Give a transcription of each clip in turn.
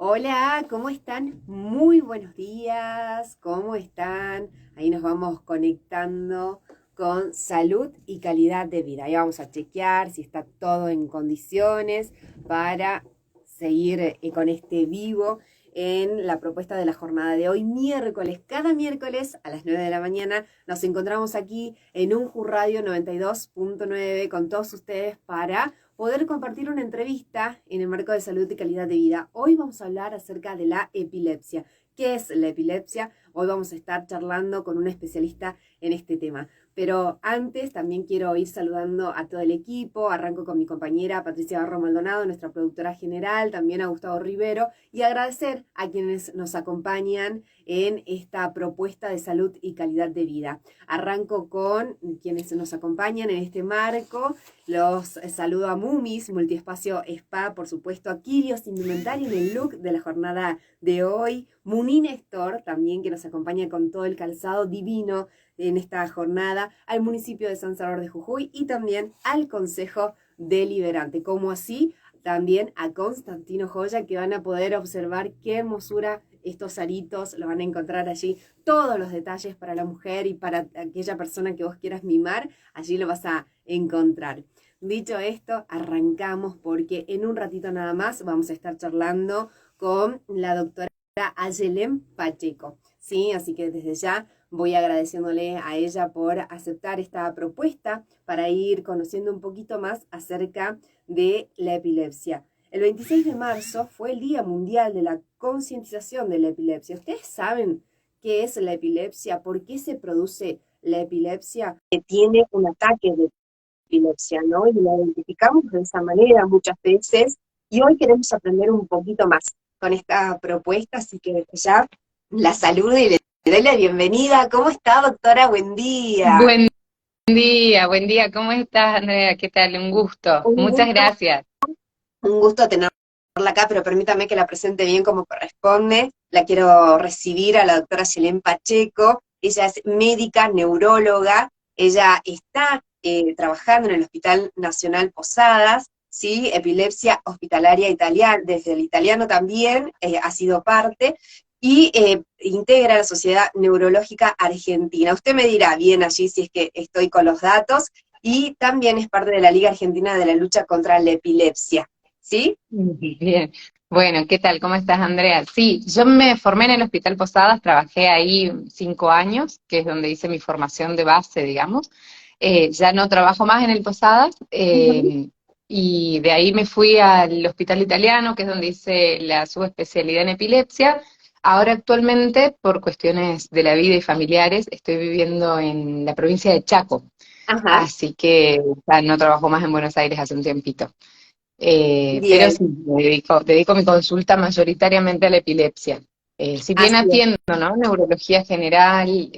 Hola, ¿cómo están? Muy buenos días, ¿cómo están? Ahí nos vamos conectando con salud y calidad de vida. Ahí vamos a chequear si está todo en condiciones para seguir con este vivo en la propuesta de la jornada de hoy, miércoles. Cada miércoles a las 9 de la mañana nos encontramos aquí en UNJU Radio 92.9 con todos ustedes para poder compartir una entrevista en el marco de salud y calidad de vida. Hoy vamos a hablar acerca de la epilepsia. ¿Qué es la epilepsia? Hoy vamos a estar charlando con un especialista en este tema. Pero antes también quiero ir saludando a todo el equipo. Arranco con mi compañera Patricia Barro Maldonado, nuestra productora general, también a Gustavo Rivero, y agradecer a quienes nos acompañan en esta propuesta de salud y calidad de vida. Arranco con quienes nos acompañan en este marco. Los saludo a Mumis, Multiespacio Spa, por supuesto, a Kirios Indumentario en el look de la jornada de hoy. Munin Store, también que nos acompaña con todo el calzado divino en esta jornada, al municipio de San Salvador de Jujuy y también al Consejo Deliberante. Como así, también a Constantino Joya, que van a poder observar qué hermosura estos aritos, lo van a encontrar allí, todos los detalles para la mujer y para aquella persona que vos quieras mimar, allí lo vas a encontrar. Dicho esto, arrancamos porque en un ratito nada más vamos a estar charlando con la doctora Ayelén Pacheco, ¿sí? Así que desde ya voy agradeciéndole a ella por aceptar esta propuesta para ir conociendo un poquito más acerca de la epilepsia. El 26 de marzo fue el Día Mundial de la Concientización de la Epilepsia. ¿Ustedes saben qué es la epilepsia? ¿Por qué se produce la epilepsia? Que tiene un ataque de epilepsia, ¿no? Y la identificamos de esa manera muchas veces. Y hoy queremos aprender un poquito más con esta propuesta, así que desde ya la saludo y le doy la bienvenida. ¿Cómo está, doctora? Buen día. Buen día, ¿cómo estás, Andrea? ¿Qué tal? Un gusto. Un Muchas gusto, gracias. un gusto tenerla acá, pero permítame que la presente bien como corresponde. La quiero recibir a la doctora Ayelén Pacheco. Ella es médica, neuróloga. Ella está trabajando en el Hospital Nacional Posadas, ¿sí? Epilepsia hospitalaria italiana, desde el italiano también ha sido parte, y integra la Sociedad Neurológica Argentina. Usted me dirá bien allí si es que estoy con los datos, y también es parte de la Liga Argentina de la Lucha contra la Epilepsia, ¿sí? Bien. Bueno, ¿qué tal? ¿Cómo estás, Andrea? Sí, yo me formé en el Hospital Posadas, trabajé ahí 5 años, que es donde hice mi formación de base, digamos. Ya no trabajo más en el Posadas, Ujú. y de ahí me fui al Hospital Italiano, que es donde hice la subespecialidad en epilepsia. Ahora actualmente, por cuestiones de la vida y familiares, estoy viviendo en la provincia de Chaco, Ajá, así que ya no trabajo más en Buenos Aires hace un tiempito. Pero bien, sí, dedico mi consulta mayoritariamente a la epilepsia. Si bien así es. atiendo, ¿no? Neurología general,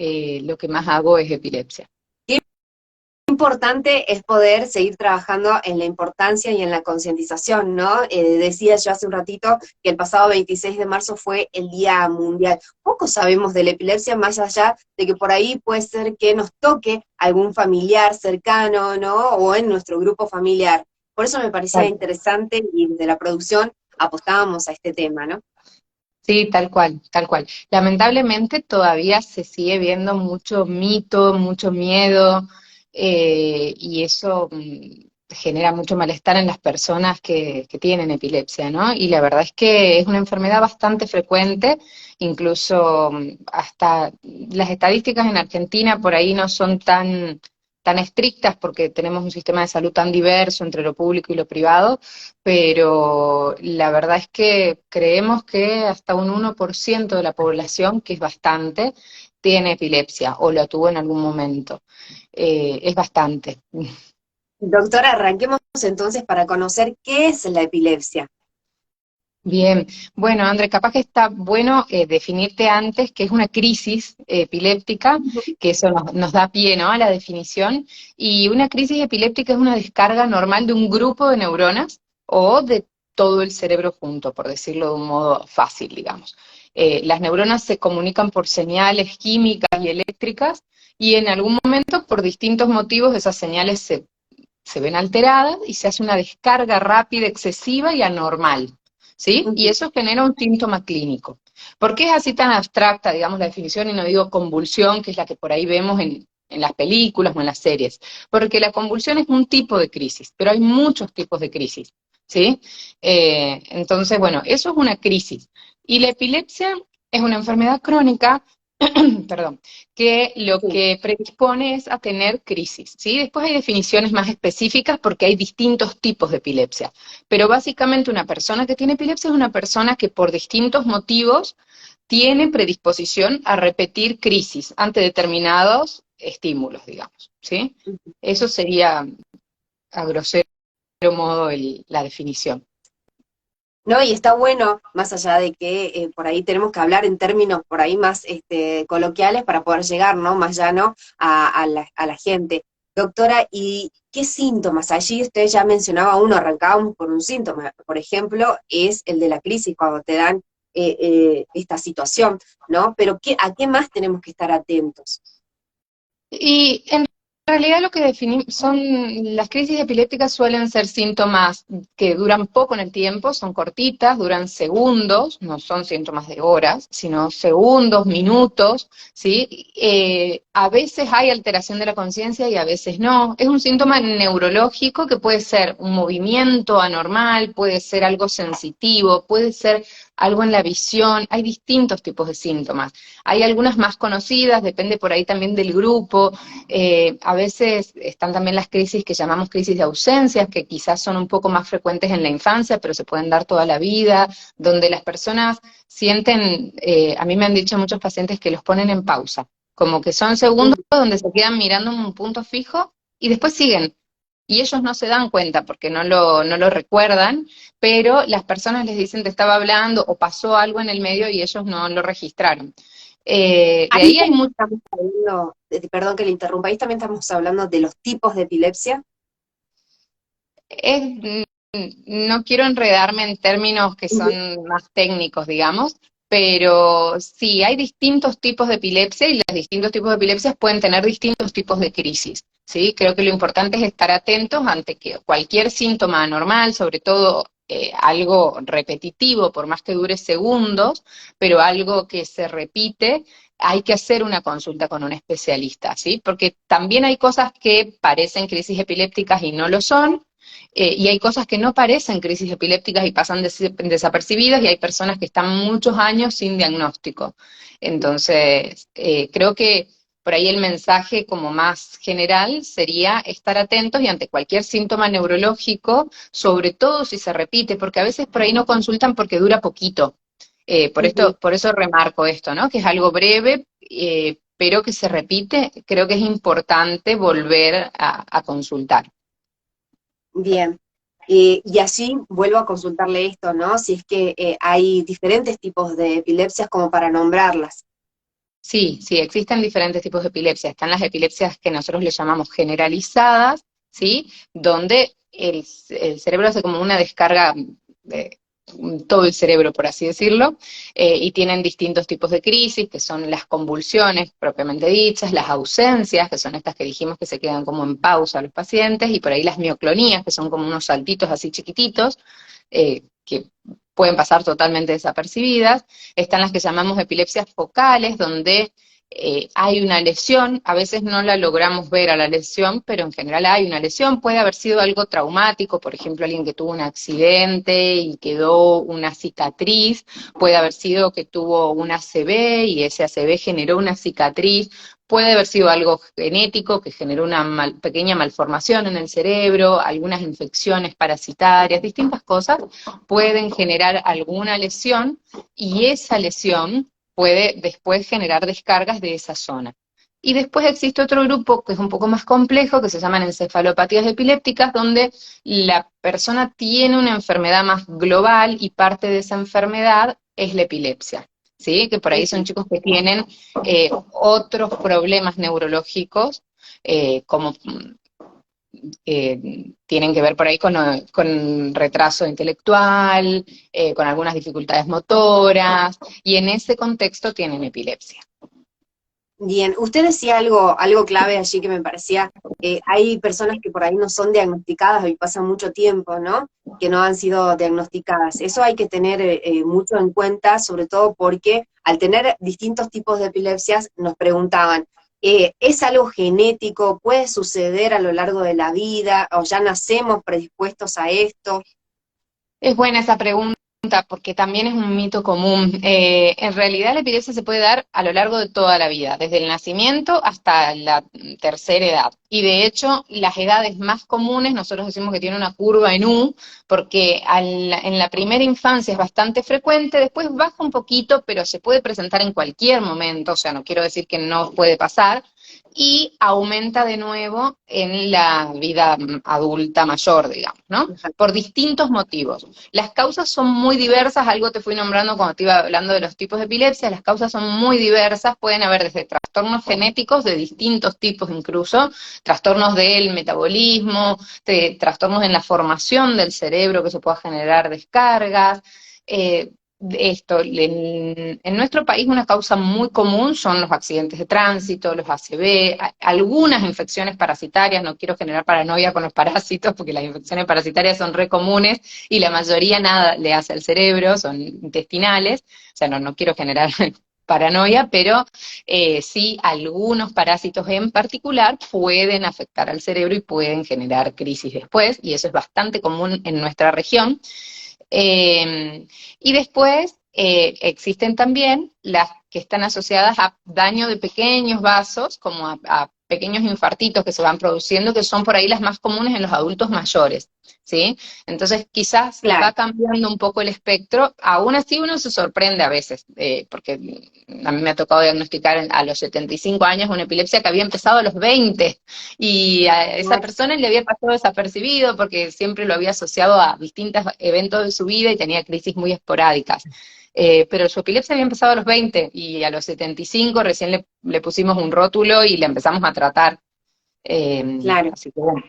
lo que más hago es epilepsia. Qué importante es poder seguir trabajando en la importancia y en la concientización, ¿no? Decía yo hace un ratito que el pasado 26 de marzo fue el Día Mundial. Poco sabemos de la epilepsia, más allá de que por ahí puede ser que nos toque algún familiar cercano, ¿no? O en nuestro grupo familiar. Por eso me parecía Tal- interesante y desde la producción apostábamos a este tema, ¿no? Sí, tal cual, tal cual. Lamentablemente todavía se sigue viendo mucho mito, mucho miedo, y eso genera mucho malestar en las personas que tienen epilepsia, ¿no? Y la verdad es que es una enfermedad bastante frecuente, incluso hasta las estadísticas en Argentina por ahí no son tan estrictas porque tenemos un sistema de salud tan diverso entre lo público y lo privado, pero la verdad es que creemos que hasta un 1% de la población, que es bastante, tiene epilepsia o la tuvo en algún momento. Es bastante. Doctora, arranquemos entonces para conocer qué es la epilepsia. Bien, bueno, André, capaz que está bueno definirte antes que es una crisis epiléptica, que eso nos da pie, ¿no? A la definición. Y una crisis epiléptica es una descarga normal de un grupo de neuronas o de todo el cerebro junto, por decirlo de un modo fácil, digamos. Las neuronas se comunican por señales químicas y eléctricas y en algún momento, por distintos motivos, esas señales se ven alteradas y se hace una descarga rápida, excesiva y anormal. ¿sí? Y Ujú. eso genera un síntoma clínico. ¿Por qué es así tan abstracta, digamos, la definición, y no digo convulsión, que es la que por ahí vemos en las películas o en las series? Porque la convulsión es un tipo de crisis, pero hay muchos tipos de crisis, ¿sí? Entonces, bueno, eso es una crisis. Y la epilepsia es una enfermedad crónica, perdón, que lo Sí. que predispone es a tener crisis, ¿sí? Después hay definiciones más específicas porque hay distintos tipos de epilepsia, pero básicamente una persona que tiene epilepsia es una persona que por distintos motivos tiene predisposición a repetir crisis ante determinados estímulos, digamos, ¿sí? Ujú. Eso sería a grosero modo la definición. No, y está bueno, más allá de que por ahí tenemos que hablar en términos por ahí más coloquiales para poder llegar, ¿no? Más llano a la gente. Doctora, ¿y qué síntomas? Allí usted ya mencionaba uno, arrancábamos por un síntoma, por ejemplo, es el de la crisis, cuando te dan esta situación, ¿no? Pero ¿a qué más tenemos que estar atentos? Y en realidad lo que definimos son, las crisis epilépticas suelen ser síntomas que duran poco en el tiempo, son cortitas, duran segundos, no son síntomas de horas, sino segundos, minutos, ¿sí? A veces hay alteración de la conciencia y a veces no. Es un síntoma neurológico que puede ser un movimiento anormal, puede ser algo sensitivo, puede ser algo en la visión, hay distintos tipos de síntomas. Hay algunas más conocidas, depende por ahí también del grupo. A veces están también las crisis que llamamos crisis de ausencias, que quizás son un poco más frecuentes en la infancia, pero se pueden dar toda la vida, donde las personas sienten, a mí me han dicho muchos pacientes que los ponen en pausa, como que son segundos Ujú. donde se quedan mirando un punto fijo y después siguen. Y ellos no se dan cuenta porque no lo recuerdan, pero las personas les dicen te estaba hablando o pasó algo en el medio y ellos no lo registraron. De Ahí ahí hay también mucho, estamos hablando, perdón que le interrumpa, ahí también estamos hablando de los tipos de epilepsia. no quiero enredarme en términos que Ujú. son más técnicos, digamos, pero sí, hay distintos tipos de epilepsia y los distintos tipos de epilepsias pueden tener distintos tipos de crisis, ¿sí? Creo que lo importante es estar atentos ante que cualquier síntoma anormal, sobre todo algo repetitivo, por más que dure segundos, pero algo que se repite, hay que hacer una consulta con un especialista, ¿sí? Porque también hay cosas que parecen crisis epilépticas y no lo son, y hay cosas que no parecen crisis epilépticas y pasan desapercibidas, y hay personas que están muchos años sin diagnóstico. Entonces, creo que por ahí el mensaje como más general sería estar atentos y ante cualquier síntoma neurológico, sobre todo si se repite, porque a veces por ahí no consultan porque dura poquito. Ujú. Por eso remarco esto, ¿no? Que es algo breve, pero que se repite, creo que es importante volver a consultar. Bien. Y así vuelvo a consultarle esto, ¿no? Si es que hay diferentes tipos de epilepsias como para nombrarlas. Sí, sí, existen diferentes tipos de epilepsia. Están las epilepsias que nosotros le llamamos generalizadas, ¿sí? Donde el cerebro hace como una descarga de todo el cerebro, por así decirlo, y tienen distintos tipos de crisis, que son las convulsiones propiamente dichas, las ausencias, que son estas que dijimos que se quedan como en pausa los pacientes, y por ahí las mioclonías, que son como unos saltitos así chiquititos, que pueden pasar totalmente desapercibidas. Están las que llamamos epilepsias focales, donde hay una lesión, a veces no la logramos ver a la lesión, pero en general hay una lesión, puede haber sido algo traumático, por ejemplo, alguien que tuvo un accidente y quedó una cicatriz, puede haber sido que tuvo un ACV y ese ACV generó una cicatriz, puede haber sido algo genético que generó una pequeña malformación en el cerebro, algunas infecciones parasitarias, distintas cosas pueden generar alguna lesión, y esa lesión puede después generar descargas de esa zona. Y después existe otro grupo que es un poco más complejo, que se llaman encefalopatías epilépticas, donde la persona tiene una enfermedad más global y parte de esa enfermedad es la epilepsia. ¿Sí? Que por ahí son Ujú. chicos que tienen otros problemas neurológicos, como tienen que ver por ahí con retraso intelectual, con algunas dificultades motoras, y en ese contexto tienen epilepsia. Bien, usted decía algo clave allí que me parecía, hay personas que por ahí no son diagnosticadas y pasan mucho tiempo, ¿no? Que no han sido diagnosticadas. Eso hay que tener mucho en cuenta, sobre todo porque al tener distintos tipos de epilepsias nos preguntaban, ¿es algo genético? ¿Puede suceder a lo largo de la vida? ¿O ya nacemos predispuestos a esto? Es buena esa pregunta porque también es un mito común. En realidad la epilepsia se puede dar a lo largo de toda la vida, desde el nacimiento hasta la tercera edad. Y de hecho, las edades más comunes, nosotros decimos que tiene una curva en U, porque en la primera infancia es bastante frecuente, después baja un poquito, pero se puede presentar en cualquier momento, o sea, no quiero decir que no puede pasar, y aumenta de nuevo en la vida adulta mayor, digamos, ¿no? Por distintos motivos. Las causas son muy diversas, algo te fui nombrando cuando te iba hablando de los tipos de epilepsia, las causas son muy diversas, pueden haber desde trastornos genéticos de distintos tipos incluso, trastornos del metabolismo, trastornos en la formación del cerebro que se pueda generar descargas, en nuestro país una causa muy común son los accidentes de tránsito, los ACV, algunas infecciones parasitarias, no quiero generar paranoia con los parásitos porque las infecciones parasitarias son re comunes y la mayoría nada le hace al cerebro, son intestinales, o sea, no quiero generar paranoia, pero sí algunos parásitos en particular pueden afectar al cerebro y pueden generar crisis después, y eso es bastante común en nuestra región. Y después existen también las que están asociadas a daño de pequeños vasos, como a pequeños infartitos que se van produciendo, que son por ahí las más comunes en los adultos mayores, ¿sí? Entonces quizás Claro. va cambiando un poco el espectro, aún así uno se sorprende a veces, porque a mí me ha tocado diagnosticar a los 75 años una epilepsia que había empezado a los 20, y a esa persona le había pasado desapercibido porque siempre lo había asociado a distintos eventos de su vida y tenía crisis muy esporádicas. Pero su epilepsia había empezado a los 20 y a los 75 recién le pusimos un rótulo y le empezamos a tratar. Claro. Así que bueno,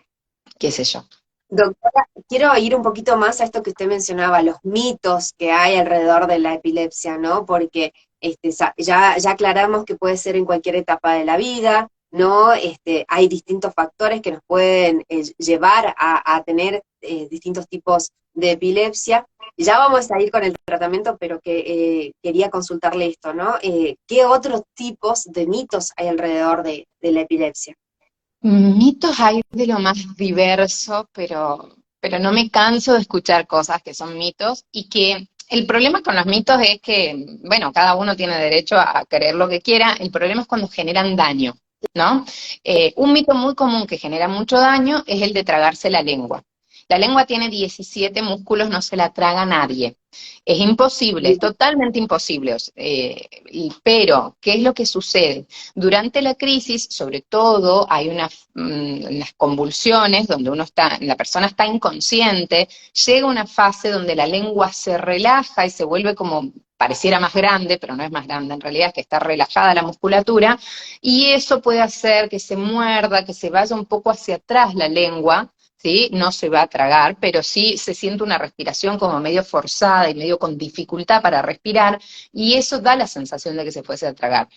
qué sé yo. Doctora, quiero ir un poquito más a esto que usted mencionaba, los mitos que hay alrededor de la epilepsia, ¿no? Porque ya aclaramos que puede ser en cualquier etapa de la vida, ¿no? Hay distintos factores que nos pueden llevar a tener distintos tipos de epilepsia. Ya vamos a ir con el tratamiento, pero que quería consultarle esto, ¿no? ¿Qué otros tipos de mitos hay alrededor de la epilepsia? Mitos hay de lo más diverso, pero no me canso de escuchar cosas que son mitos y que el problema con los mitos es que, bueno, cada uno tiene derecho a creer lo que quiera, el problema es cuando generan daño, ¿no? Un mito muy común que genera mucho daño es el de tragarse la lengua. La lengua tiene 17 músculos, no se la traga nadie. Es imposible, es totalmente imposible. Pero, ¿qué es lo que sucede? Durante la crisis, sobre todo, hay unas convulsiones donde la persona está inconsciente, llega una fase donde la lengua se relaja y se vuelve como, pareciera más grande, pero no es más grande, en realidad es que está relajada la musculatura, y eso puede hacer que se muerda, que se vaya un poco hacia atrás la lengua, ¿sí? No se va a tragar, pero sí se siente una respiración como medio forzada y medio con dificultad para respirar, y eso da la sensación de que se fuese a tragar.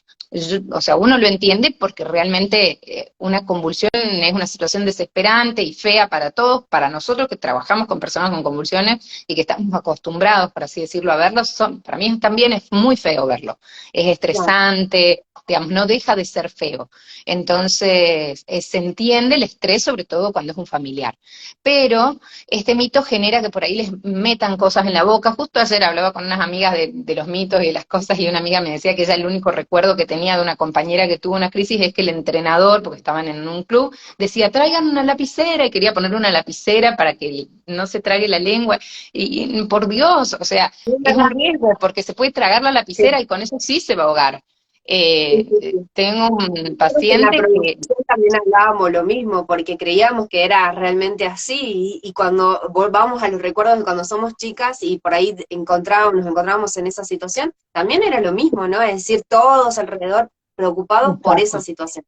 O sea, uno lo entiende porque realmente una convulsión es una situación desesperante y fea para todos, para nosotros que trabajamos con personas con convulsiones y que estamos acostumbrados, por así decirlo, a verlos, para mí también es muy feo verlo. Es estresante, digamos, no deja de ser feo. Entonces, se entiende el estrés, sobre todo cuando es un familiar. Pero este mito genera que por ahí les metan cosas en la boca. Justo ayer hablaba con unas amigas de los mitos y de las cosas, y una amiga me decía que ella el único recuerdo que tenía de una compañera que tuvo una crisis es que el entrenador, porque estaban en un club, decía, traigan una lapicera, y quería poner una lapicera para que no se trague la lengua. Y por Dios, o sea, es un riesgo, porque se puede tragar la lapicera y con eso sí se va a ahogar. Tengo un En la paciente que producción también hablábamos lo mismo, porque creíamos que era realmente así, y cuando volvamos a los recuerdos de cuando somos chicas y por ahí nos encontrábamos en esa situación, también era lo mismo, ¿no? Es decir, todos alrededor preocupados por esa situación.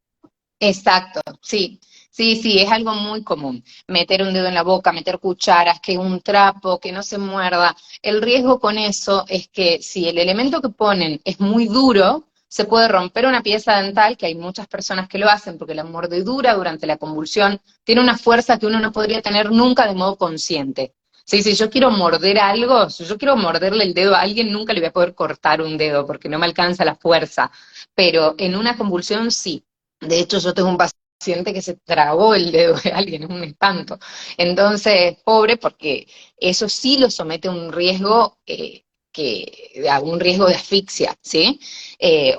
exacto, sí, sí, es algo muy común. Meter un dedo en la boca, meter cucharas, que un trapo, que no se muerda. El riesgo con eso es que si el elemento que ponen es muy duro, se puede romper una pieza dental, que hay muchas personas que lo hacen, porque la mordedura durante la convulsión tiene una fuerza que uno no podría tener nunca de modo consciente. Sí, si yo quiero morder algo, si yo quiero morderle el dedo a alguien, nunca le voy a poder cortar un dedo, porque no me alcanza la fuerza. Pero en una convulsión sí. De hecho, yo tengo un paciente que se tragó el dedo de alguien, es un espanto. Entonces, pobre, porque eso sí lo somete a un riesgo, a un riesgo de asfixia, ¿sí?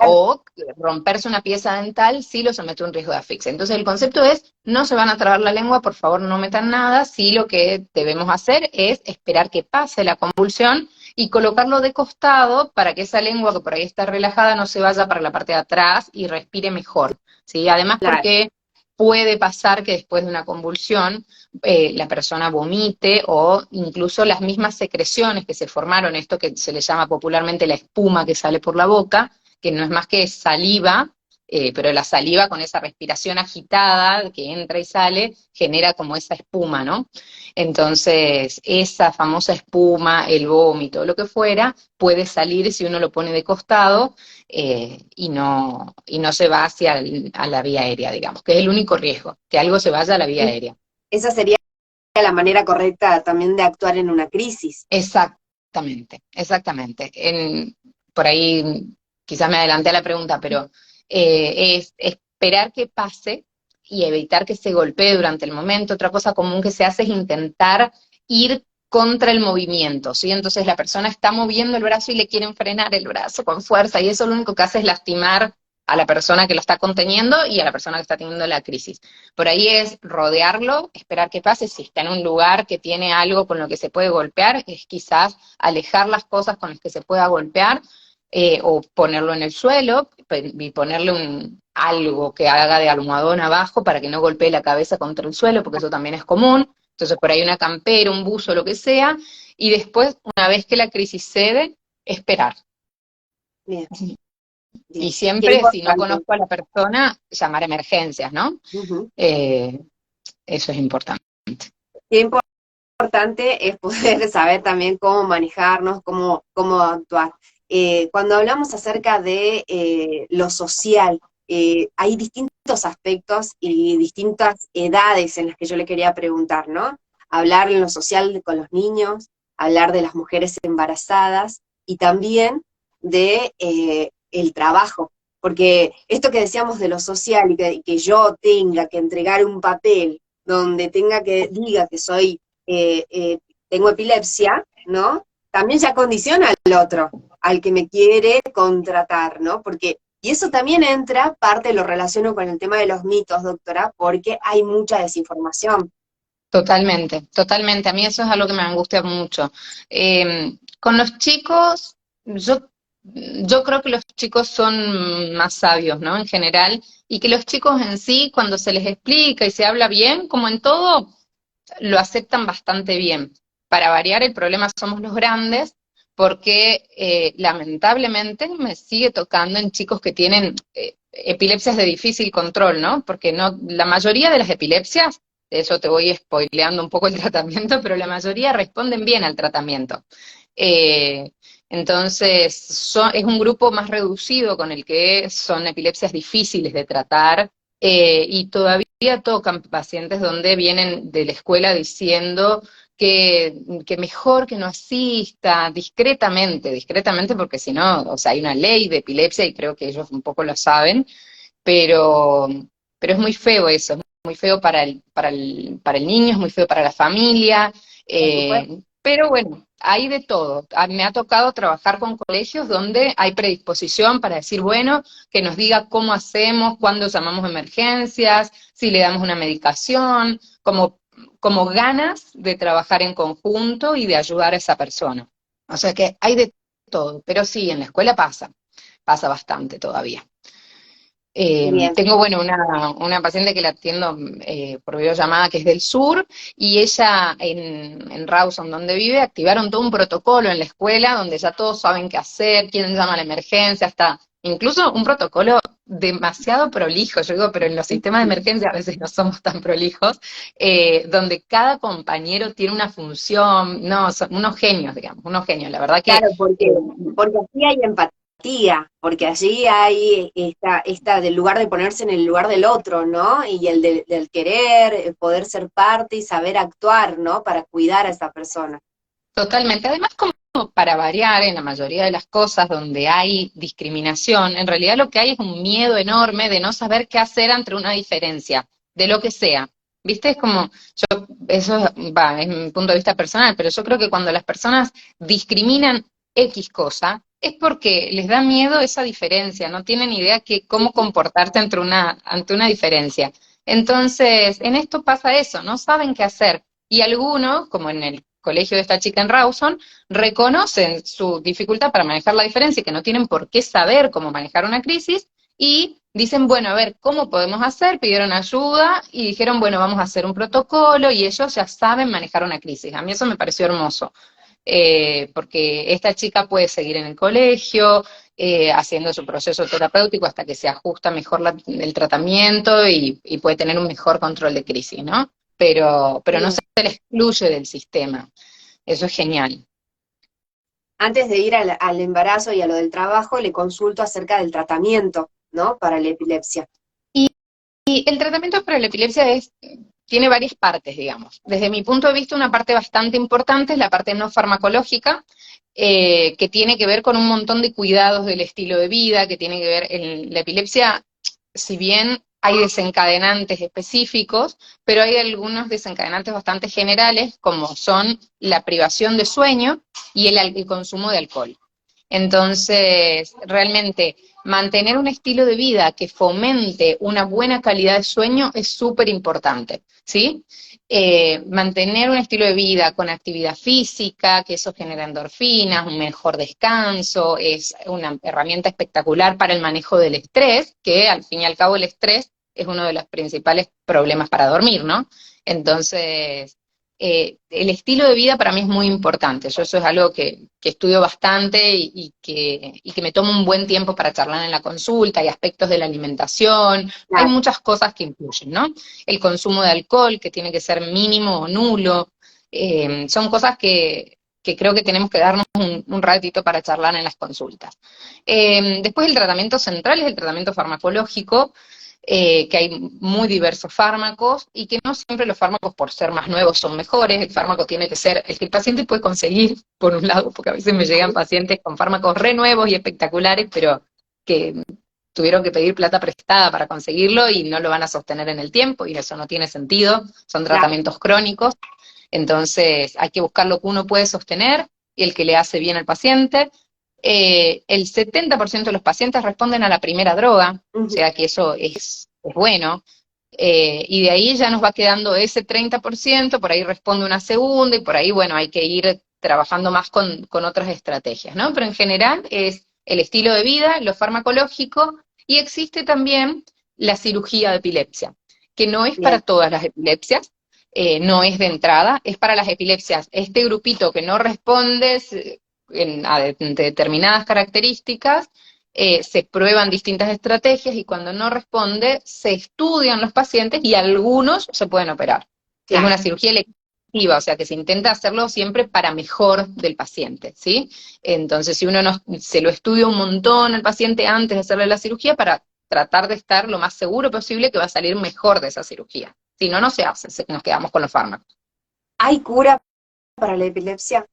O romperse una pieza dental sí lo somete a un riesgo de asfixia. Entonces, el concepto es, no se van a trabar la lengua, por favor no metan nada, sí lo que debemos hacer es esperar que pase la convulsión y colocarlo de costado para que esa lengua que por ahí está relajada no se vaya para la parte de atrás y respire mejor, ¿sí? Además Claro, porque puede pasar que después de una convulsión la persona vomite o incluso las mismas secreciones que se formaron, esto que se le llama popularmente la espuma que sale por la boca, que no es más que saliva, pero la saliva con esa respiración agitada que entra y sale genera como esa espuma, ¿no? Entonces, esa famosa espuma, el vómito, lo que fuera, puede salir si uno lo pone de costado y no se va a la vía aérea, digamos, que es el único riesgo, que algo se vaya a la vía aérea. esa sería la manera correcta también de actuar en una crisis. Exactamente, exactamente. Por ahí quizás me adelanté a la pregunta, pero es esperar que pase y evitar que se golpee durante el momento. Otra cosa común que se hace es intentar ir contra el movimiento, ¿sí? Entonces la persona está moviendo el brazo y le quieren frenar el brazo con fuerza, y eso lo único que hace es lastimar a la persona que lo está conteniendo y a la persona que está teniendo la crisis. Por ahí es rodearlo, esperar que pase. Si está en un lugar que tiene algo con lo que se puede golpear, es quizás alejar las cosas con las que se pueda golpear, o ponerlo en el suelo y ponerle algo que haga de almohadón abajo para que no golpee la cabeza contra el suelo, porque eso también es común. Entonces por ahí una campera, un buzo, lo que sea, y después, una vez que la crisis cede, esperar. Bien, Y bien. Qué siempre, si no importante. conozco a la persona, llamar a emergencias, ¿no? Ujú. Eh, Eso es importante. Qué importante es poder saber también cómo manejarnos, cómo actuar. Cuando hablamos acerca de lo social, hay distintos aspectos y distintas edades en las que yo le quería preguntar, ¿no? Hablar en lo social con los niños, hablar de las mujeres embarazadas y también de el trabajo. Porque esto que decíamos de lo social y que yo tenga que entregar un papel donde tenga que diga que soy eh, eh, tengo epilepsia, ¿no? También ya condiciona al otro, al que me quiere contratar, ¿no? Porque, y eso también entra, parte lo relaciono con el tema de los mitos, doctora, porque hay mucha desinformación. Totalmente, totalmente. A mí eso es algo que me angustia mucho. Con los chicos, yo creo que los chicos son más sabios, ¿no? En general, y que los chicos en sí, cuando se les explica y se habla bien, como en todo, lo aceptan bastante bien. Para variar, el problema somos los grandes, porque lamentablemente me sigue tocando en chicos que tienen epilepsias de difícil control, ¿no? Porque no, la mayoría de las epilepsias, de eso te voy spoileando un poco el tratamiento, pero la mayoría responden bien al tratamiento. Eh, entonces, es un grupo más reducido con el que son epilepsias difíciles de tratar, y todavía tocan pacientes donde vienen de la escuela diciendo que mejor que no asista discretamente, discretamente porque si no, o sea, hay una ley de epilepsia y creo que ellos un poco lo saben, pero, pero es muy feo eso, es muy feo para el niño, es muy feo para la familia, Por supuesto. pero bueno, hay de todo. Me ha tocado trabajar con colegios donde hay predisposición para decir, bueno, que nos diga cómo hacemos, cuándo llamamos emergencias, si le damos una medicación, como ganas de trabajar en conjunto y de ayudar a esa persona. O sea que hay de todo, pero sí, en la escuela pasa bastante todavía. Bien. Tengo, bueno, una paciente que la atiendo por videollamada que es del sur, y ella en Rawson, donde vive, activaron todo un protocolo en la escuela donde ya todos saben qué hacer, quién llama a la emergencia, hasta incluso un protocolo demasiado prolijo, yo digo, pero en los sistemas de emergencia a veces no somos tan prolijos, donde cada compañero tiene una función, no, son unos genios, digamos, unos genios, la verdad que Claro, porque así hay empatía. porque allí hay esta del lugar de ponerse en el lugar del otro, ¿no? Y el del querer, poder ser parte y saber actuar, ¿no? Para cuidar a esa persona. Totalmente. Además, como para variar en la mayoría de las cosas donde hay discriminación, en realidad lo que hay es un miedo enorme de no saber qué hacer ante una diferencia, de lo que sea. ¿Viste? Es como, eso va, es mi punto de vista personal, pero yo creo que cuando las personas discriminan X cosa, es porque les da miedo esa diferencia, no tienen idea que cómo comportarte ante una diferencia. Entonces, en esto pasa eso, no saben qué hacer. Y algunos, como en el colegio de esta chica en Rawson, reconocen su dificultad para manejar la diferencia y que no tienen por qué saber cómo manejar una crisis y dicen, bueno, a ver, ¿cómo podemos hacer? Pidieron ayuda y dijeron, bueno, vamos a hacer un protocolo y ellos ya saben manejar una crisis. A mí eso me pareció hermoso, porque esta chica puede seguir en el colegio, haciendo su proceso terapéutico hasta que se ajusta mejor el tratamiento y puede tener un mejor control de crisis, ¿no? Pero no Sí. se le excluye del sistema. Eso es genial. Antes de ir al embarazo y a lo del trabajo, le consulto acerca del tratamiento, ¿no? Para la epilepsia. Y el tratamiento para la epilepsia tiene varias partes, digamos. Desde mi punto de vista, una parte bastante importante es la parte no farmacológica, que tiene que ver con un montón de cuidados del estilo de vida, que tiene que ver en la epilepsia, si bien hay desencadenantes específicos, pero hay algunos desencadenantes bastante generales, como son la privación de sueño y el consumo de alcohol. Entonces, realmente mantener un estilo de vida que fomente una buena calidad de sueño es súper importante, ¿sí? Mantener un estilo de vida con actividad física, que eso genera endorfinas, un mejor descanso, es una herramienta espectacular para el manejo del estrés, que al fin y al cabo el estrés es uno de los principales problemas para dormir, ¿no? Entonces, el estilo de vida para mí es muy importante. Yo eso es algo que estudio bastante y que me tomo un buen tiempo para charlar en la consulta. Hay aspectos de la alimentación, hay Claro. muchas cosas que influyen, ¿no? El consumo de alcohol, que tiene que ser mínimo o nulo. Son cosas que creo que tenemos que darnos un ratito para charlar en las consultas. Después el tratamiento central es el tratamiento farmacológico, que hay muy diversos fármacos y que no siempre los fármacos por ser más nuevos son mejores. El fármaco tiene que ser el que el paciente puede conseguir, por un lado, porque a veces me llegan pacientes con fármacos re nuevos y espectaculares, pero que tuvieron que pedir plata prestada para conseguirlo y no lo van a sostener en el tiempo y eso no tiene sentido, son Claro. tratamientos crónicos, entonces hay que buscar lo que uno puede sostener y el que le hace bien al paciente. El 70% de los pacientes responden a la primera droga, o Ujú. sea que eso es bueno. Y de ahí ya nos va quedando ese 30%, por ahí responde una segunda y por ahí, bueno, hay que ir trabajando más con otras estrategias, ¿no? Pero en general es el estilo de vida, lo farmacológico y existe también la cirugía de epilepsia, que no es para Bien. todas las epilepsias, no es de entrada, es para las epilepsias. Este grupito que no responde a determinadas características, se prueban distintas estrategias y cuando no responde, se estudian los pacientes y algunos se pueden operar. Es Claro. una cirugía electiva, o sea que se intenta hacerlo siempre para mejor del paciente, ¿sí? Entonces, si uno no, se lo estudia un montón al paciente antes de hacerle la cirugía para tratar de estar lo más seguro posible que va a salir mejor de esa cirugía. Si no, no se hace, nos quedamos con los fármacos. ¿Hay cura para la epilepsia?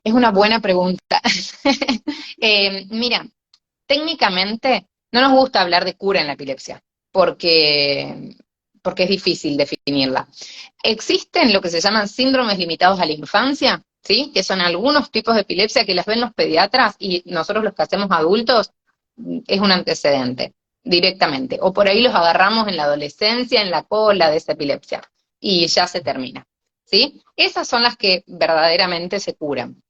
Es una buena pregunta. Mira, técnicamente no nos gusta hablar de cura en la epilepsia, porque es difícil definirla. Existen lo que se llaman síndromes limitados a la infancia, ¿sí? Que son algunos tipos de epilepsia que las ven los pediatras y nosotros los que hacemos adultos, es un antecedente directamente. O por ahí los agarramos en la adolescencia, en la cola de esa epilepsia, y ya se termina, ¿sí? Esas son las que verdaderamente se curan.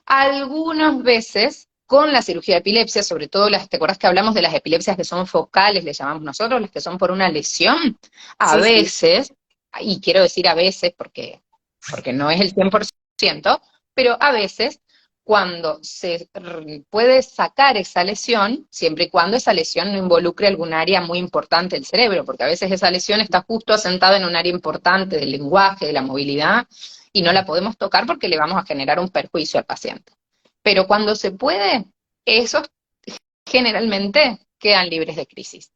Algunas veces con la cirugía de epilepsia, sobre todo ¿te acordás que hablamos de las epilepsias que son focales, le llamamos nosotros, las que son por una lesión? A Sí, sí. veces, y quiero decir a veces porque no es el 100%, pero a veces cuando se puede sacar esa lesión, siempre y cuando esa lesión no involucre algún área muy importante del cerebro, porque a veces esa lesión está justo asentada en un área importante del lenguaje, de la movilidad, y no la podemos tocar porque le vamos a generar un perjuicio al paciente. Pero cuando se puede, esos generalmente quedan libres de crisis.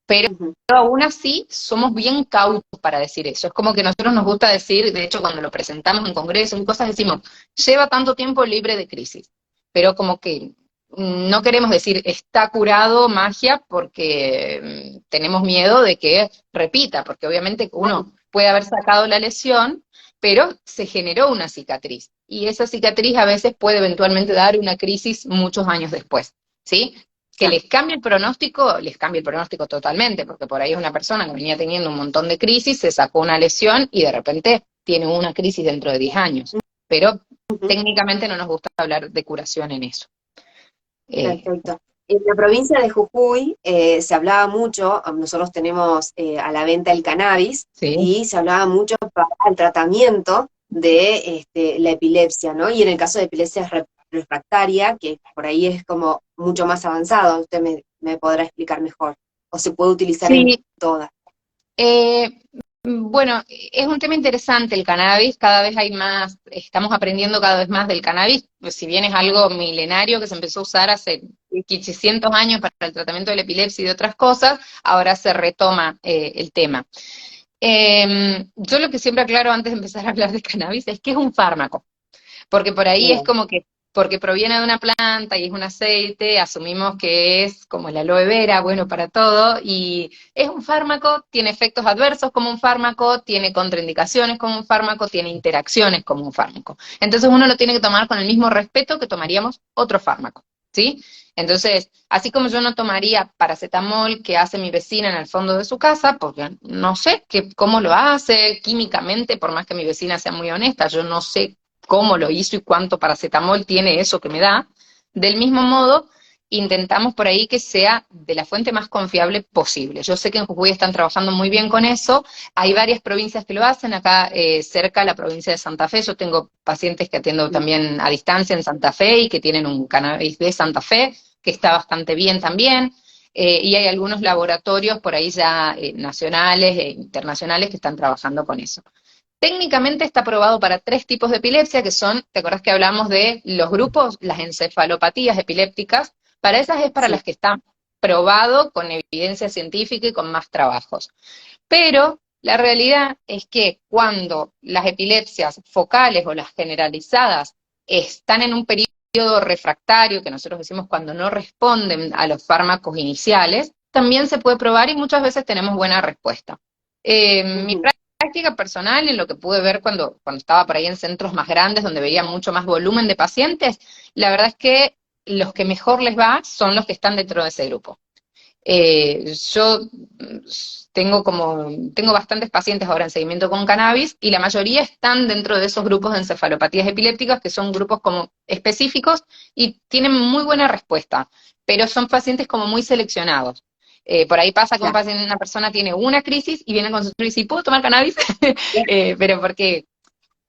Pero Ujú. aún así somos bien cautos para decir eso. Es como que a nosotros nos gusta decir, de hecho cuando lo presentamos en congresos y cosas decimos, lleva tanto tiempo libre de crisis, pero como que no queremos decir está curado magia porque tenemos miedo de que repita, porque obviamente uno puede haber sacado la lesión, pero se generó una cicatriz y esa cicatriz a veces puede eventualmente dar una crisis muchos años después, ¿sí? Que les cambie el pronóstico totalmente, porque por ahí es una persona que venía teniendo un montón de crisis, se sacó una lesión y de repente tiene una crisis dentro de 10 años. Pero Ujú. técnicamente no nos gusta hablar de curación en eso. Eh, Perfecto. En la provincia de Jujuy se hablaba mucho, nosotros tenemos a la venta el cannabis, sí. y se hablaba mucho para el tratamiento de la epilepsia, ¿no? Y en el caso de epilepsia refractaria, que por ahí es como mucho más avanzado, usted me podrá explicar mejor, o se puede utilizar en Sí, todas. eh, bueno, es un tema interesante el cannabis, cada vez hay más, estamos aprendiendo cada vez más del cannabis, pues si bien es algo milenario que se empezó a usar hace 500 años para el tratamiento de la epilepsia y de otras cosas, ahora se retoma el tema. Yo lo que siempre aclaro antes de empezar a hablar de cannabis es que es un fármaco. Porque por ahí es Bien. como que, porque proviene de una planta y es un aceite, asumimos que es como el aloe vera, bueno para todo, y es un fármaco, tiene efectos adversos como un fármaco, tiene contraindicaciones como un fármaco, tiene interacciones como un fármaco. Entonces uno lo tiene que tomar con el mismo respeto que tomaríamos otro fármaco, ¿sí? Entonces, así como yo no tomaría paracetamol que hace mi vecina en el fondo de su casa, porque no sé cómo lo hace químicamente, por más que mi vecina sea muy honesta, yo no sé cómo lo hizo y cuánto paracetamol tiene eso que me da. Del mismo modo, intentamos por ahí que sea de la fuente más confiable posible. Yo sé que en Jujuy están trabajando muy bien con eso, hay varias provincias que lo hacen, acá cerca de la provincia de Santa Fe, yo tengo pacientes que atiendo también a distancia en Santa Fe y que tienen un cannabis de Santa Fe, que está bastante bien también. Y hay algunos laboratorios por ahí ya nacionales e internacionales que están trabajando con eso. Técnicamente está aprobado para 3 tipos de epilepsia, que son, ¿te acordás que hablamos de los grupos? Las encefalopatías epilépticas. Para esas es para Sí. las que está probado con evidencia científica y con más trabajos. Pero la realidad es que cuando las epilepsias focales o las generalizadas están en un periodo refractario, que nosotros decimos cuando no responden a los fármacos iniciales, también se puede probar y muchas veces tenemos buena respuesta. Mi Ujú. práctica personal, en lo que pude ver cuando estaba por ahí en centros más grandes, donde veía mucho más volumen de pacientes, la verdad es que los que mejor les va son los que están dentro de ese grupo. Yo tengo bastantes pacientes ahora en seguimiento con cannabis y la mayoría están dentro de esos grupos de encefalopatías epilépticas, que son grupos como específicos y tienen muy buena respuesta, pero son pacientes como muy seleccionados. Por ahí pasa que Claro. una persona tiene una crisis y viene con su crisis y dice, ¿puedo tomar cannabis? Pero porque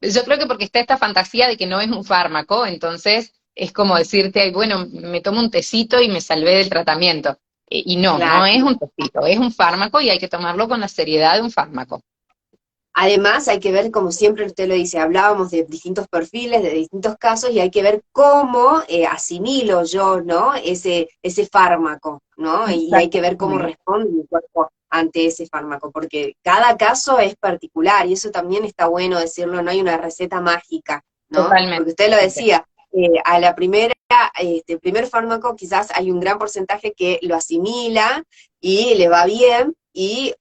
yo creo que porque está esta fantasía de que no es un fármaco, entonces es como decirte, ay, bueno, me tomo un tecito y me salvé del tratamiento. Y no, no Claro. es un tecito, es un fármaco y hay que tomarlo con la seriedad de un fármaco. Además, hay que ver, como siempre usted lo dice, hablábamos de distintos perfiles, de distintos casos, y hay que ver cómo asimilo yo, ¿no? Ese fármaco, ¿no? Y hay que ver cómo Exactamente. responde mi cuerpo ante ese fármaco, porque cada caso es particular, y eso también está bueno decirlo, no hay una receta mágica, ¿no? Totalmente. Porque usted lo decía, a la primera, el primer fármaco quizás hay un gran porcentaje que lo asimila y le va bien, y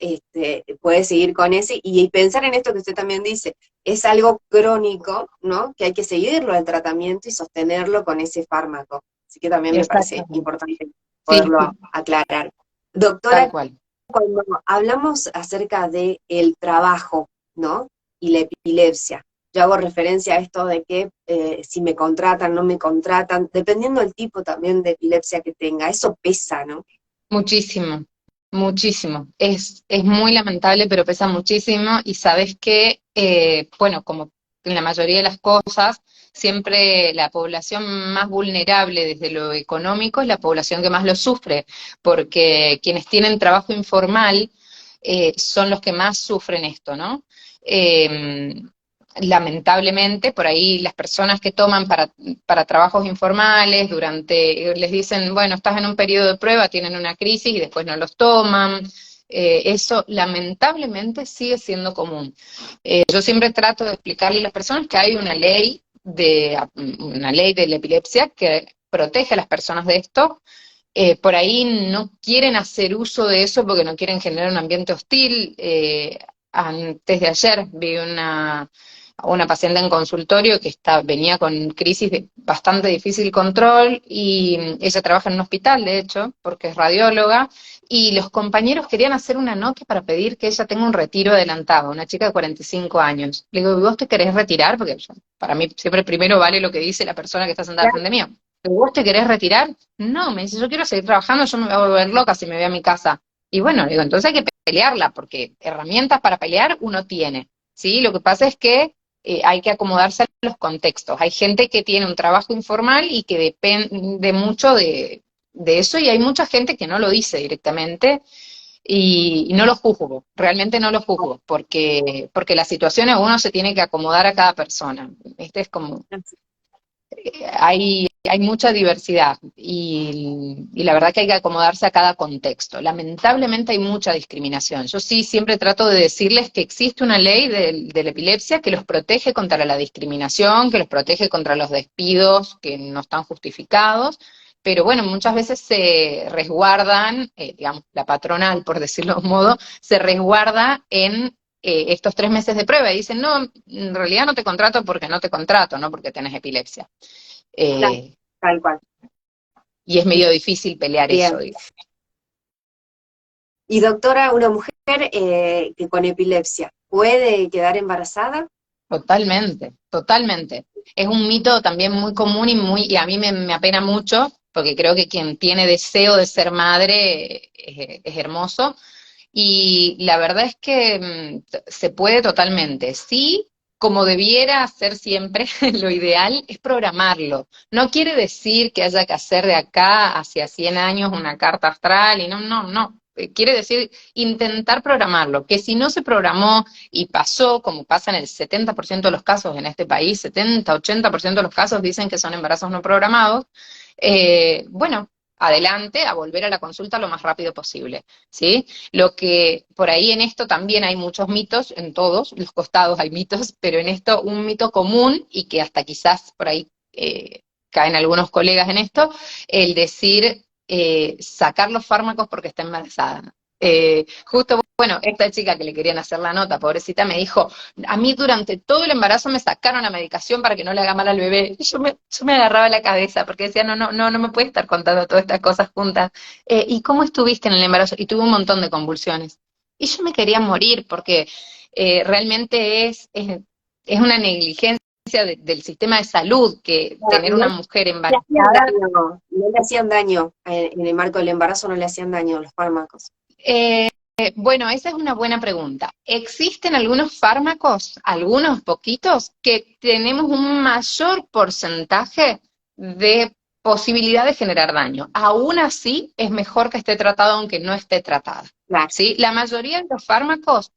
puede seguir con ese, y pensar en esto que usted también dice, es algo crónico, ¿no? Que hay que seguirlo el tratamiento y sostenerlo con ese fármaco. Así que también me parece Exactamente. importante Sí, poderlo sí, aclarar. tal Doctora, cual. cuando hablamos acerca de el trabajo, ¿no? Y la epilepsia, yo hago referencia a esto de que si me contratan, no me contratan, dependiendo del tipo también de epilepsia que tenga, eso pesa, ¿no? Muchísimo, muchísimo. Es muy lamentable, pero pesa muchísimo y sabes que, bueno, como en la mayoría de las cosas, siempre la población más vulnerable desde lo económico es la población que más lo sufre, porque quienes tienen trabajo informal son los que más sufren esto, ¿no? Eh, lamentablemente, por ahí las personas que toman para trabajos informales, les dicen, bueno, estás en un periodo de prueba, tienen una crisis y después no los toman. Eso lamentablemente sigue siendo común. Yo siempre trato de explicarle a las personas que hay una ley de la epilepsia que protege a las personas de esto. Por ahí no quieren hacer uso de eso porque no quieren generar un ambiente hostil. Antes de ayer vi una paciente en consultorio que venía con crisis de bastante difícil control y ella trabaja en un hospital, de hecho, porque es radióloga, y los compañeros querían hacer una nota para pedir que ella tenga un retiro adelantado, una chica de 45 años. Le digo, ¿vos te querés retirar? Porque para mí siempre primero vale lo que dice la persona que está sentada frente mío. ¿Vos te querés retirar? No, me dice, yo quiero seguir trabajando, yo me voy a volver loca si me voy a mi casa. Y bueno, le digo, entonces hay que pelearla, porque herramientas para pelear uno tiene, ¿sí? Lo que pasa es que hay que acomodarse a los contextos. Hay gente que tiene un trabajo informal y que depende mucho de eso, y hay mucha gente que no lo dice directamente, y no lo juzgo, realmente no lo juzgo, porque las situaciones uno se tiene que acomodar a cada persona. Este es como hay mucha diversidad y la verdad que hay que acomodarse a cada contexto. Lamentablemente hay mucha discriminación. Yo sí siempre trato de decirles que existe una ley de la epilepsia que los protege contra la discriminación, que los protege contra los despidos que no están justificados, pero bueno, muchas veces se resguardan, digamos, la patronal, por decirlo de un modo, se resguarda en estos 3 meses de prueba y dicen, no, en realidad no te contrato porque no te contrato, no porque tenés epilepsia. Claro, tal cual. Y es medio difícil pelear eso, Bien. digo. Y doctora, ¿una mujer que con epilepsia puede quedar embarazada? Totalmente, totalmente. Es un mito también muy común y a mí me apena mucho, porque creo que quien tiene deseo de ser madre es hermoso. Y la verdad es que se puede totalmente. Sí, como debiera ser siempre, lo ideal es programarlo. No quiere decir que haya que hacer de acá hacia 100 años una carta astral, y no, no, no. Quiere decir intentar programarlo, que si no se programó y pasó, como pasa en el 70% de los casos en este país, 70-80% de los casos dicen que son embarazos no programados, bueno, adelante, a volver a la consulta lo más rápido posible, ¿sí? Lo que por ahí en esto también hay muchos mitos, en todos los costados hay mitos, pero en esto un mito común y que hasta quizás por ahí caen algunos colegas en esto, el decir sacar los fármacos porque está embarazada. Justo, bueno, esta chica que le querían hacer la nota, pobrecita, me dijo, a mí durante todo el embarazo me sacaron la medicación para que no le haga mal al bebé. Y yo me agarraba la cabeza porque decía, no, no, no, no me puedes estar contando todas estas cosas juntas. ¿Y cómo estuviste en el embarazo? Y tuve un montón de convulsiones. Y yo me quería morir porque realmente es una negligencia del sistema de salud que tener No una mujer le hacían embarazada. daño, no le hacían daño, en el marco del embarazo no le hacían daño los fármacos. Bueno, esa es una buena pregunta. Existen algunos fármacos, algunos poquitos, que tenemos un mayor porcentaje de posibilidad de generar daño. Aún así, es mejor que esté tratado aunque no esté tratada. Claro, ¿Sí? La mayoría de los fármacos,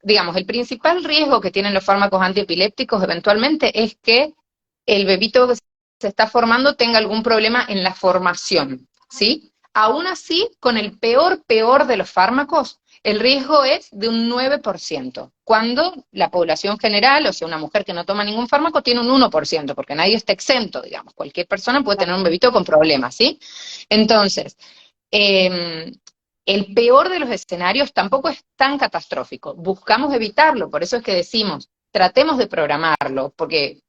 digamos, el principal riesgo que tienen los fármacos antiepilépticos eventualmente es que el bebito que se está formando tenga algún problema en la formación, ¿sí? Aún así, con el peor de los fármacos, el riesgo es de un 9%, cuando la población general, o sea, una mujer que no toma ningún fármaco, tiene un 1%, porque nadie está exento, digamos. Cualquier persona puede tener un bebito con problemas, ¿sí? Entonces, el peor de los escenarios tampoco es tan catastrófico. Buscamos evitarlo, por eso es que decimos, tratemos de programarlo, porque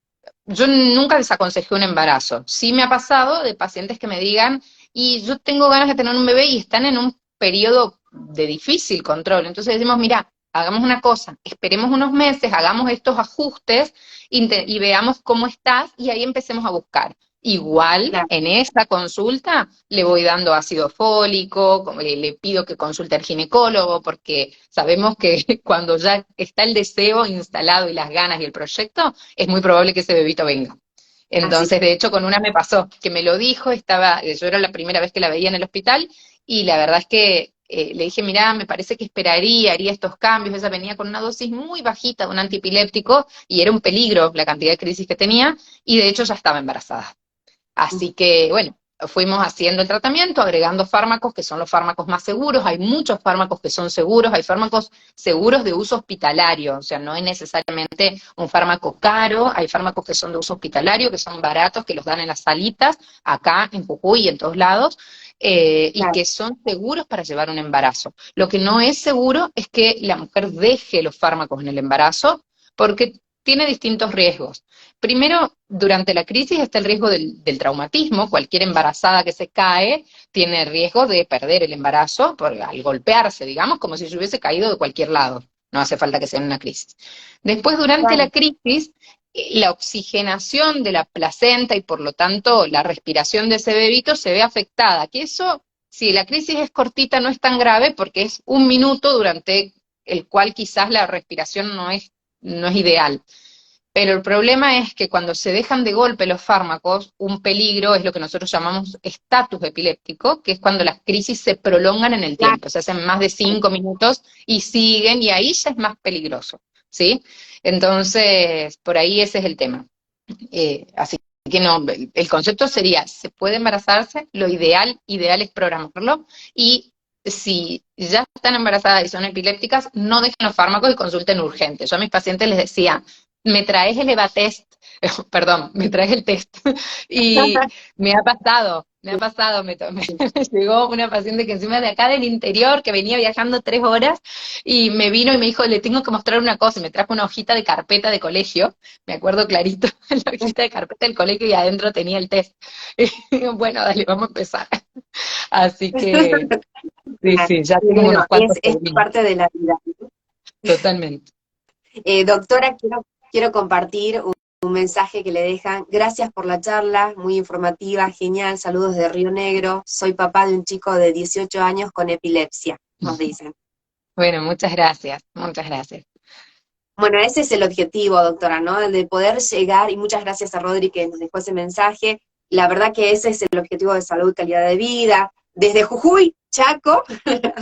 yo nunca desaconsejé un embarazo. Sí me ha pasado de pacientes que me digan, y yo tengo ganas de tener un bebé y están en un periodo de difícil control. Entonces decimos, mira, hagamos una cosa, esperemos unos meses, hagamos estos ajustes y veamos cómo estás y ahí empecemos a buscar. Igual, claro. en esta consulta le voy dando ácido fólico, le pido que consulte al ginecólogo, porque sabemos que cuando ya está el deseo instalado y las ganas y el proyecto, es muy probable que ese bebito venga. Así Entonces, de hecho, con una me pasó, que me lo dijo, yo era la primera vez que la veía en el hospital, y la verdad es que le dije, mirá, me parece que esperaría, haría estos cambios. Ella venía con una dosis muy bajita de un antipiléptico, y era un peligro la cantidad de crisis que tenía, y de hecho ya estaba embarazada. Así que, bueno, fuimos haciendo el tratamiento, agregando fármacos que son los fármacos más seguros. Hay muchos fármacos que son seguros, hay fármacos seguros de uso hospitalario, o sea, no es necesariamente un fármaco caro, hay fármacos que son de uso hospitalario, que son baratos, que los dan en las salitas, acá en Jujuy y en todos lados, y claro, que son seguros para llevar un embarazo. Lo que no es seguro es que la mujer deje los fármacos en el embarazo, porque tiene distintos riesgos. Primero, durante la crisis está el riesgo del traumatismo. Cualquier embarazada que se cae tiene riesgo de perder el embarazo al golpearse, digamos, como si se hubiese caído de cualquier lado. No hace falta que sea en una crisis. Después, durante la claro. crisis, la oxigenación de la placenta y por lo tanto la respiración de ese bebito se ve afectada. Que eso, si la crisis es cortita, no es tan grave porque es un minuto durante el cual quizás la respiración no es ideal. Pero el problema es que cuando se dejan de golpe los fármacos, un peligro es lo que nosotros llamamos estatus epiléptico, que es cuando las crisis se prolongan en el Claro. tiempo, se hacen más de 5 minutos y siguen, y ahí ya es más peligroso, ¿sí? Entonces, por ahí ese es el tema. Así que no, el concepto sería, se puede embarazarse, lo ideal es programarlo, y si ya están embarazadas y son epilépticas, no dejen los fármacos y consulten urgente. Yo a mis pacientes les decía, me traes el EVA-test, perdón, me traes el test. Y me ha pasado, me llegó una paciente que encima de acá del interior, que venía viajando 3 horas, y me vino y me dijo, le tengo que mostrar una cosa, y me trajo una hojita de carpeta de colegio, me acuerdo clarito, la hojita de carpeta del colegio, y adentro tenía el test. Y digo, bueno, dale, vamos a empezar. Así que, sí, sí, ya Y tengo bueno, unos cuantos es sobrinos, parte de la vida. totalmente. Doctora, quiero compartir un mensaje que le dejan. Gracias por la charla, muy informativa, genial. Saludos de Río Negro. Soy papá de un chico de 18 años con epilepsia, nos dicen. Bueno, muchas gracias, muchas gracias. Bueno, ese es el objetivo, doctora, ¿no? El de poder llegar, y muchas gracias a Rodri que nos dejó ese mensaje. La verdad que ese es el objetivo de salud y calidad de vida. Desde Jujuy, Chaco,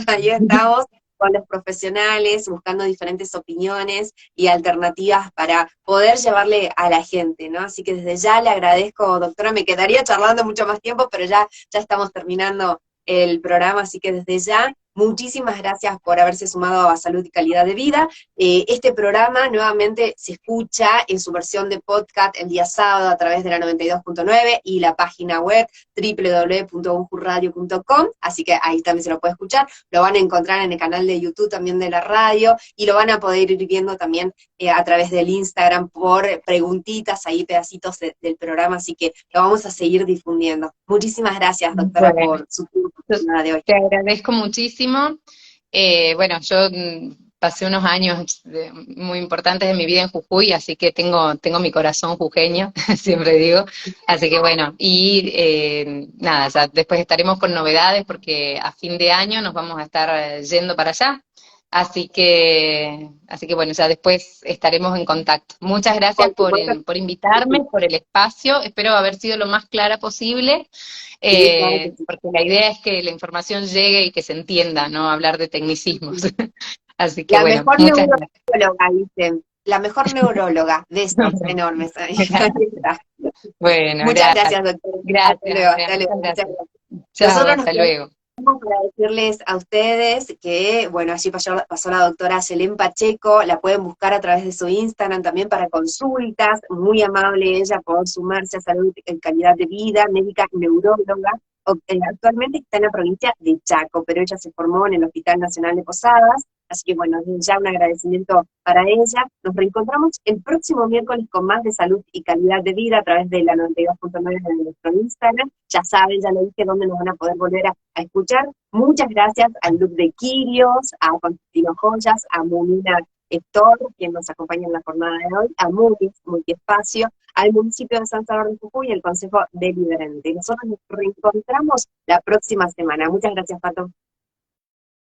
ahí estamos con los profesionales, buscando diferentes opiniones y alternativas para poder llevarle a la gente, ¿no? Así que desde ya le agradezco, doctora, me quedaría charlando mucho más tiempo, pero ya estamos terminando el programa, así que desde ya, muchísimas gracias por haberse sumado a Salud y Calidad de Vida. Este programa nuevamente se escucha en su versión de podcast el día sábado a través de la 92.9 y la página web www.unjurradio.com, así que ahí también se lo puede escuchar. Lo van a encontrar en el canal de YouTube también de la radio, y lo van a poder ir viendo también a través del Instagram por preguntitas, ahí pedacitos del programa, así que lo vamos a seguir difundiendo. Muchísimas gracias, doctora, Bueno, por su tiempo yo de hoy. te agradezco muchísimo. Bueno, yo pasé unos años muy importantes de mi vida en Jujuy, así que tengo mi corazón jujeño, siempre digo. Así que bueno, y nada, ya después estaremos con novedades porque a fin de año nos vamos a estar yendo para allá. Así que bueno, ya después estaremos en contacto. Muchas gracias Por supuesto, por invitarme, por el espacio. Espero haber sido lo más clara posible, sí, claro que sí. porque la idea es que la información llegue y que se entienda, no hablar de tecnicismos. Así que La bueno, mejor muchas gracias. neuróloga, dicen. La mejor neuróloga. Besos enormes. Ahí está. Bueno, Muchas gracias. gracias, doctor. Hasta Gracias, luego, Andrea, hasta luego. muchas Muchas gracias. gracias. Chao, Nosotros nos hasta quedamos luego. para decirles a ustedes que, bueno, allí pasó la doctora Yelén Pacheco, la pueden buscar a través de su Instagram también para consultas, muy amable ella por sumarse a Salud en Calidad de Vida, médica neuróloga. Actualmente está en la provincia de Chaco, pero ella se formó en el Hospital Nacional de Posadas, así que bueno, ya un agradecimiento para ella. Nos reencontramos el próximo miércoles con más de Salud y Calidad de Vida a través de la 92.9 de nuestro Instagram. Ya saben, ya lo dije, dónde nos van a poder volver a escuchar. Muchas gracias al Look de Quirios, a Constantino Joyas, a Munina Héctor, quien nos acompaña en la jornada de hoy, a Mutis, Multiespacio, al municipio de San Salvador de Jujuy y al Consejo Deliberante. Nosotros nos reencontramos la próxima semana. Muchas gracias, Pato.